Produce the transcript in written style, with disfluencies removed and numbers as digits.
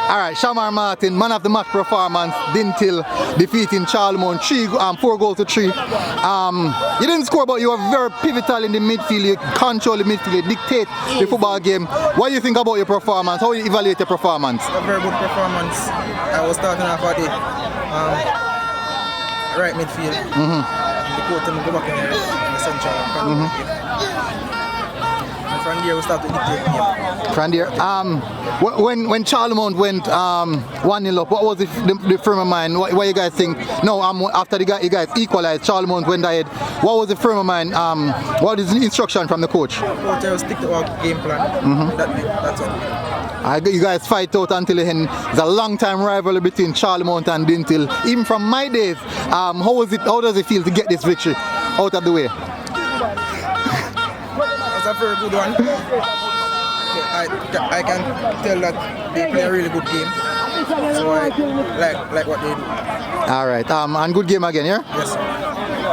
Alright, Shamar Martin, man of the match performance, Dinthill defeating Charlemont 4 goals to 3. You didn't score, but you were very pivotal in the midfield. You control the midfield, you dictate the football game. What do you think about your performance? How do you evaluate your performance? A very good performance. I was starting off at the right midfield. The coach and go back in the central. And from there we start to dictate the game. From there, when Charlemont went 1-0 up, what was the frame of mind? What you guys think? No, after you guys equalized, Charlemont went ahead. What was the frame of mind? What is the instruction from the coach? Coach will stick to our game plan. That's all. You guys fight out until the end. It's a long-time rivalry between Charlemont and Dinthill. Even from my days, how does it feel to get this victory out of the way? That's a very good one. I can tell that they play a really good game. So I like what they do. All right. And good game again, yeah? Yes.